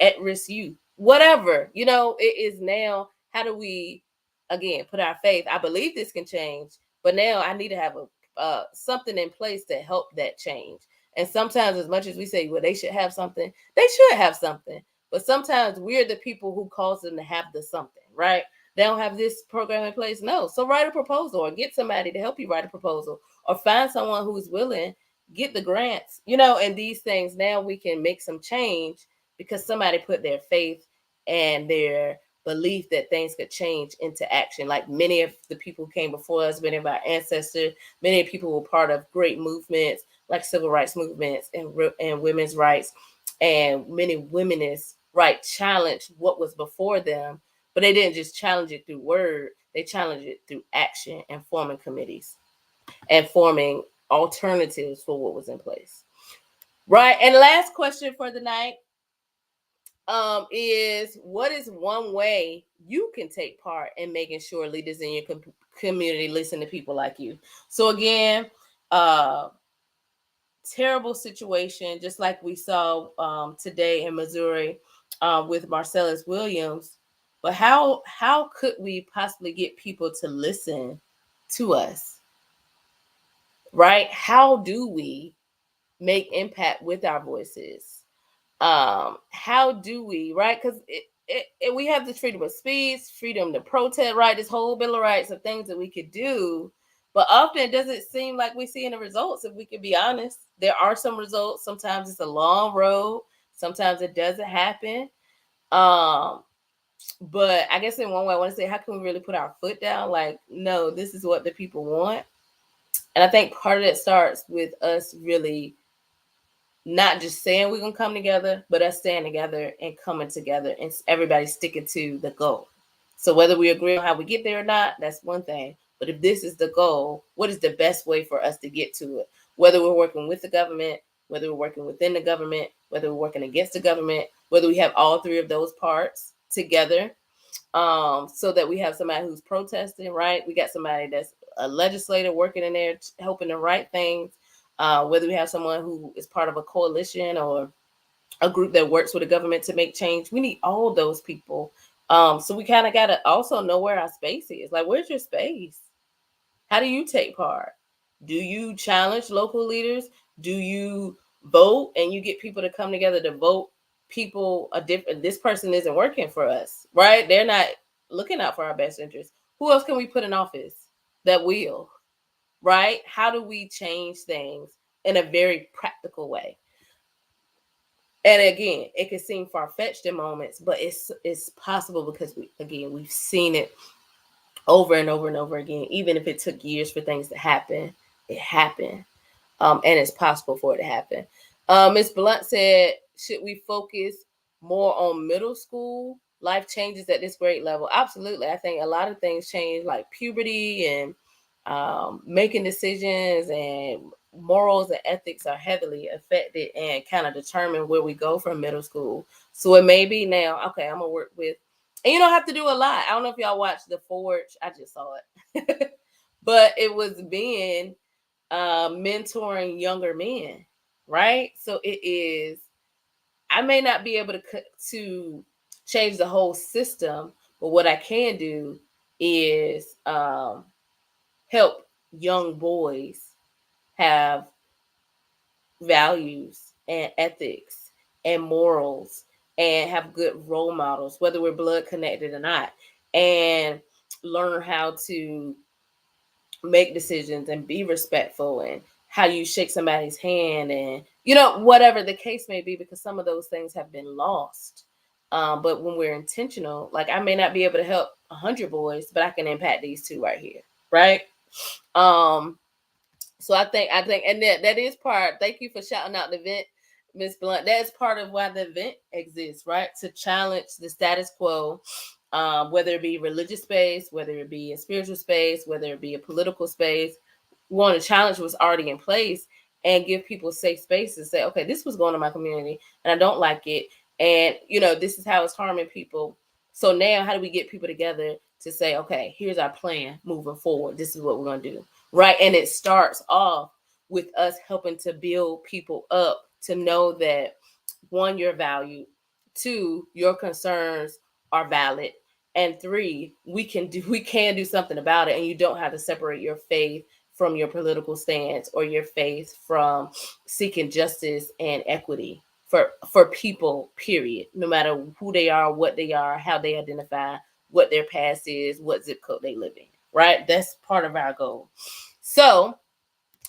at-risk youth, whatever. It is now, how do we, again, put our faith? I believe this can change, but now I need to have a something in place to help that change. And sometimes, as much as we say, well, they should have something, they should have something. But sometimes we're the people who cause them to have the something, right? They don't have this program in place. No. So write a proposal or get somebody to help you write a proposal, or find someone who's willing, get the grants, and these things. Now we can make some change because somebody put their faith and their belief that things could change into action. Like many of the people who came before us, many of our ancestors, many people were part of great movements like civil rights movements and women's rights, and many womenist right challenged what was before them, but they didn't just challenge it through word, they challenged it through action and forming committees and forming alternatives for what was in place. Right. And last question for the night is, what is one way you can take part in making sure leaders in your community listen to people like you? So again, terrible situation, just like we saw today in Missouri with Marcellus Williams. But how could we possibly get people to listen to us? Right? How do we make impact with our voices? How do we, right? Because we have the freedom of speech, freedom to protest, right? This whole Bill of Rights of things that we could do, but often it doesn't seem like we see any results. If we can be honest, there are some results. Sometimes it's a long road. Sometimes it doesn't happen. But I guess in one way, I want to say, how can we really put our foot down? Like, no, this is what the people want. And I think part of it starts with us really not just saying we're going to come together, but us staying together and coming together and everybody sticking to the goal. So whether we agree on how we get there or not, that's one thing. But if this is the goal, what is the best way for us to get to it? Whether we're working with the government, whether we're working within the government, whether we're working against the government, whether we have all three of those parts together, so that we have somebody who's protesting, right? We got somebody that's a legislator working in there helping the right things, whether we have someone who is part of a coalition or a group that works with the government to make change. We need all those people. So we kind of got to also know where our space is. Like, where's your space? How do you take part? Do you challenge local leaders? Do you vote and you get people to come together to vote people a different, this person isn't working for us, right? They're not looking out for our best interest. Who else can we put in office that will, right? How do we change things in a very practical way? And again, it can seem far-fetched in moments, but it's possible because we've seen it over and over and over again. Even if it took years for things to happen, it happened. And it's possible for it to happen. Ms. Blunt said, should we focus more on middle school life changes at this grade level? Absolutely. I think a lot of things change, like puberty and making decisions, and morals and ethics are heavily affected and kind of determine where we go from middle school. So it may be now, okay, I'm going to work with, and you don't have to do a lot. I don't know if y'all watched The Forge. I just saw it. But it was being mentoring younger men, right? So it is, I may not be able to change the whole system, but what I can do is help young boys have values and ethics and morals and have good role models, whether we're blood connected or not, and learn how to make decisions and be respectful, and how you shake somebody's hand, and whatever the case may be, because some of those things have been lost. But when we're intentional, like, I may not be able to help 100 boys, but I can impact these two right here, right? So I think, and that is part. Thank you for shouting out the event, Miss Blunt. That's part of why the event exists, right? To challenge the status quo, whether it be religious space, whether it be a spiritual space, whether it be a political space. We want to challenge what's already in place and give people safe space to say, okay, this was going on in my community and I don't like it, and this is how it's harming people. So now, how do we get people together to say, okay, here's our plan moving forward. This is what we're going to do. Right. And it starts off with us helping to build people up to know that, one, you're valued, two, your concerns are valid, and three, we can do something about it. And you don't have to separate your faith from your political stance, or your faith from seeking justice and equity for people, period, no matter who they are, what they are, how they identify, what their past is, what zip code they live in. Right. That's part of our goal. So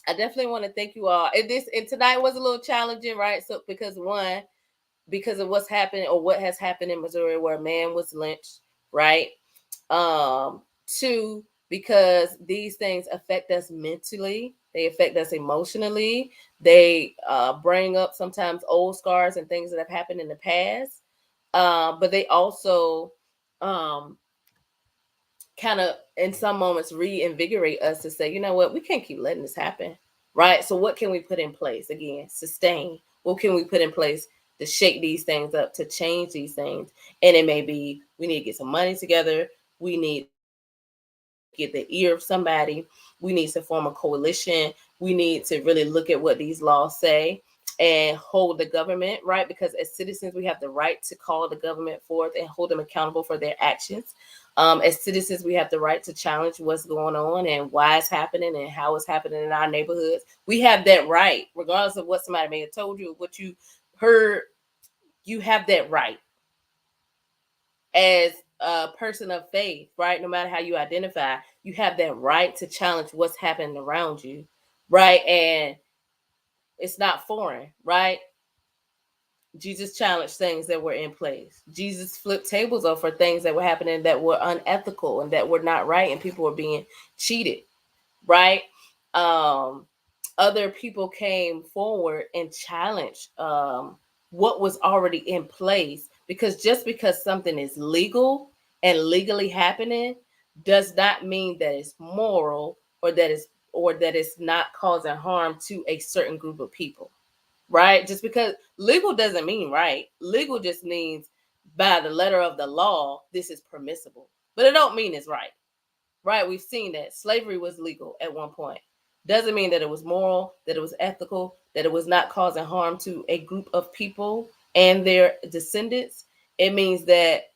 I definitely want to thank you all. And tonight was a little challenging, right? So because of what's happened, or what has happened in Missouri, where a man was lynched, right? Two, because these things affect us mentally, they affect us emotionally, they bring up sometimes old scars and things that have happened in the past. But they also kind of, in some moments, reinvigorate us to say, you know what, we can't keep letting this happen, right? So what can we put in place? Again, sustain. What can we put in place to shake these things up, to change these things? And it may be, we need to get some money together, we need to get the ear of somebody, we need to form a coalition, we need to really look at what these laws say and hold the government, right? Because as citizens, we have the right to call the government forth and hold them accountable for their actions. As citizens, we have the right to challenge what's going on and why it's happening and how it's happening in our neighborhoods. We have that right, regardless of what somebody may have told you, what you heard. You have that right as a person of faith, right? No matter how you identify, you have that right to challenge what's happening around you, right? And it's not foreign, right? Jesus challenged things that were in place. Jesus flipped tables over things that were happening that were unethical and that were not right, and people were being cheated, right? Um, Other people came forward and challenged what was already in place, because just because something is legal and legally happening does not mean that it's moral, or that it's not causing harm to a certain group of people, right? Just because legal doesn't mean right. Legal just means, by the letter of the law, this is permissible, but it don't mean it's right. Right? We've seen that slavery was legal at one point. Doesn't mean that it was moral, that it was ethical, that it was not causing harm to a group of people and their descendants. It means that,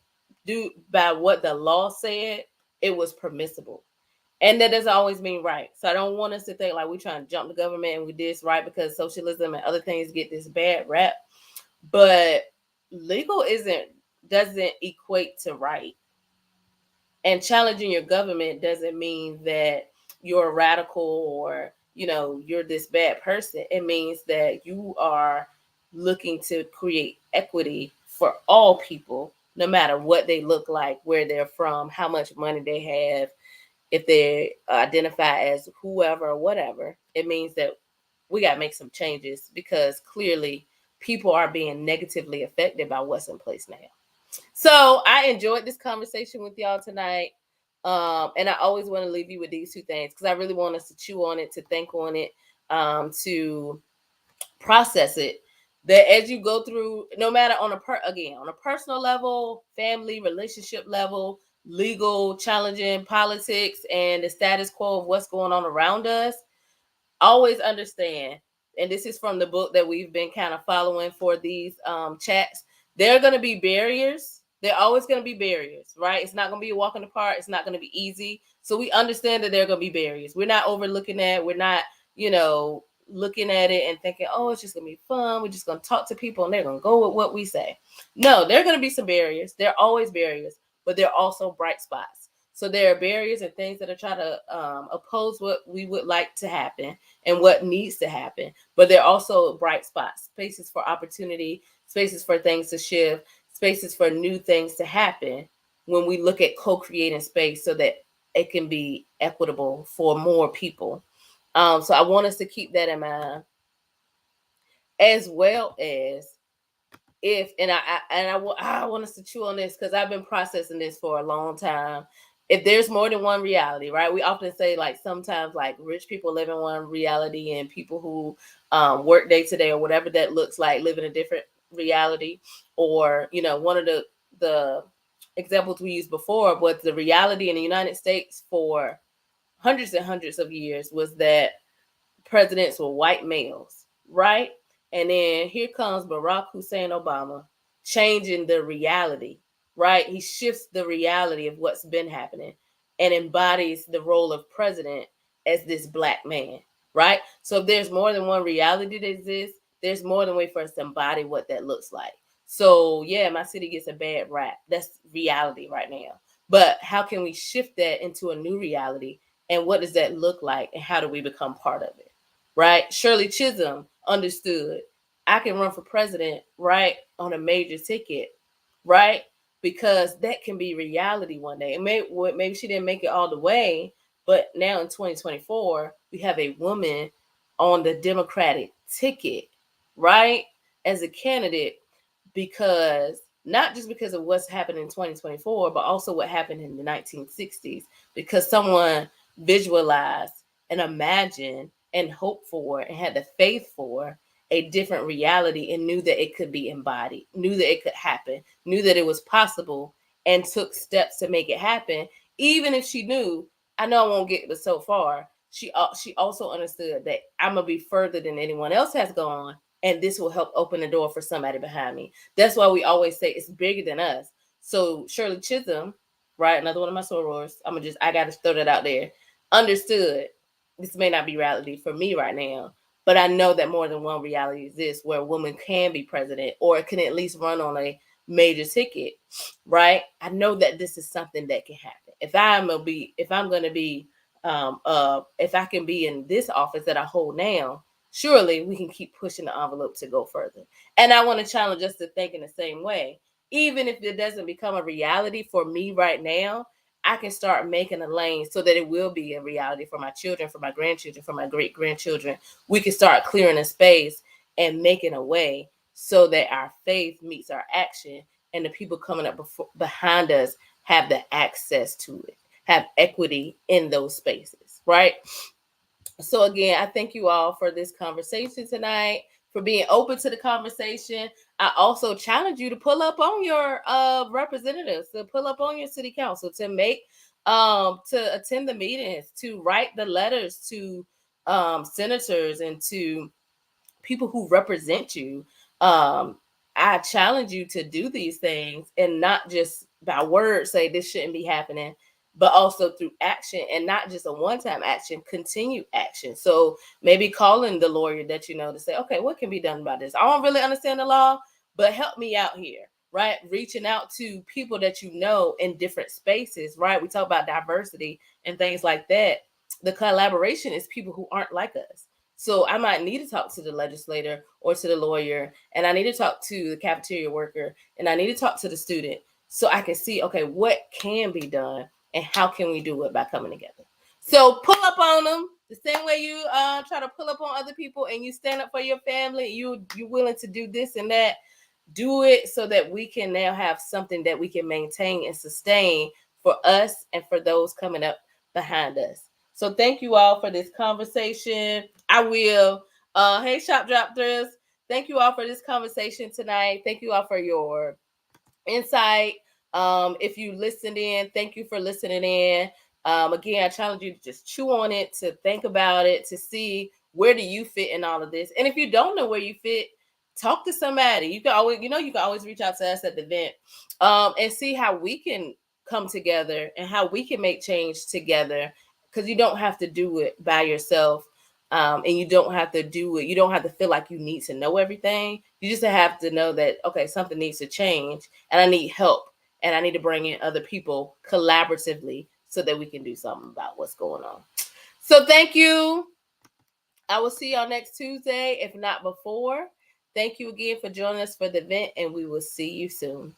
due by what the law said, it was permissible. And that doesn't always mean right. So I don't want us to think like we're trying to jump the government and we did this right because socialism and other things get this bad rap. But legal doesn't equate to right. And challenging your government doesn't mean that you're a radical, or you're this bad person. It means that you are looking to create equity for all people, no matter what they look like, where they're from, how much money they have, if they identify as whoever or whatever. It means that we got to make some changes, because clearly people are being negatively affected by what's in place now. So I enjoyed this conversation with y'all tonight. And I always want to leave you with these two things, because I really want us to chew on it, to think on it, to process it. That as you go through, no matter on a personal level, family, relationship level, legal, challenging politics, and the status quo of what's going on around us, always understand, and this is from the book that we've been kind of following for these chats, there are going to be barriers. There are always going to be barriers, right? It's not going to be a walk in the park. It's not going to be easy. So we understand that there are going to be barriers. We're not overlooking that. We're not, looking at it and thinking, oh, it's just gonna be fun. We're just gonna talk to people and they're gonna go with what we say. No, there are gonna be some barriers. There are always barriers, but there are also bright spots. So there are barriers and things that are trying to oppose what we would like to happen and what needs to happen. But there are also bright spots, spaces for opportunity, spaces for things to shift, spaces for new things to happen when we look at co-creating space so that it can be equitable for more people. So I want us to keep that in mind, as well as if, and I want us to chew on this because I've been processing this for a long time. If there's more than one reality, right? We often say like sometimes like rich people live in one reality and people who work day to day or whatever that looks like live in a different reality. Or one of the examples we used before was the reality in the United States for hundreds and hundreds of years was that presidents were white males, right? And then here comes Barack Hussein Obama changing the reality, right? He shifts the reality of what's been happening and embodies the role of president as this black man, right? So if there's more than one reality that exists, there's more than a way for us to embody what that looks like. So yeah, my city gets a bad rap. That's reality right now. But how can we shift that into a new reality? And what does that look like? And how do we become part of it? Right? Shirley Chisholm understood I can run for president, right, on a major ticket, right? Because that can be reality one day. And maybe she didn't make it all the way, but now in 2024, we have a woman on the Democratic ticket, right, as a candidate, because not just because of what's happened in 2024, but also what happened in the 1960s, because someone visualized and imagined and hoped for and had the faith for a different reality and knew that it could be embodied, knew that it could happen, knew that it was possible, and took steps to make it happen. Even if she knew, I know I won't get but so far, she also understood that I'm gonna be further than anyone else has gone, and this will help open the door for somebody behind me. That's why we always say it's bigger than us. So Shirley Chisholm, right, another one of my sorors, I gotta throw that out there, understood this may not be reality for me right now, but I know that more than one reality exists where a woman can be president or can at least run on a major ticket, right? I know that this is something that can happen. If I can be in this office that I hold now, surely we can keep pushing the envelope to go further. And I want to challenge us to think in the same way. Even if it doesn't become a reality for me right now, I can start making a lane so that it will be a reality for my children, for my grandchildren, for my great grandchildren. We can start clearing a space and making a way so that our faith meets our action and the people coming up behind us have the access to it, have equity in those spaces, right? So again, I thank you all for this conversation tonight, for being open to the conversation. I also challenge you to pull up on your representatives, to pull up on your city council, to make to attend the meetings, to write the letters to senators and to people who represent you. um I challenge you to do these things and not just by word say this shouldn't be happening, but also through action, and not just a one-time action, continued action. So maybe calling the lawyer that you know to say, okay, what can be done about this? I don't really understand the law, but help me out here, right? Reaching out to people that you know in different spaces, right? We talk about diversity and things like that. The collaboration is people who aren't like us. So I might need to talk to the legislator or to the lawyer, and I need to talk to the cafeteria worker, and I need to talk to the student so I can see, okay, what can be done and how can we do it by coming together. So pull up on them the same way you try to pull up on other people and you stand up for your family. You're willing to do this and that. Do it so that we can now have something that we can maintain and sustain for us and for those coming up behind us. So thank you all for this conversation. I will. Hey, Shop Drop Thrills. Thank you all for this conversation tonight. Thank you all for your insight. If you listened in, thank you for listening in. Again, I challenge you to just chew on it, to think about it, to see where do you fit in all of this. And if you don't know where you fit, talk to somebody. You can always reach out to us at the event, and see how we can come together and how we can make change together. Because you don't have to do it by yourself. And you don't have to do it. You don't have to feel like you need to know everything. You just have to know that, okay, something needs to change and I need help and I need to bring in other people collaboratively so that we can do something about what's going on. So thank you. I will see y'all next Tuesday, if not before. Thank you again for joining us for the event, and we will see you soon.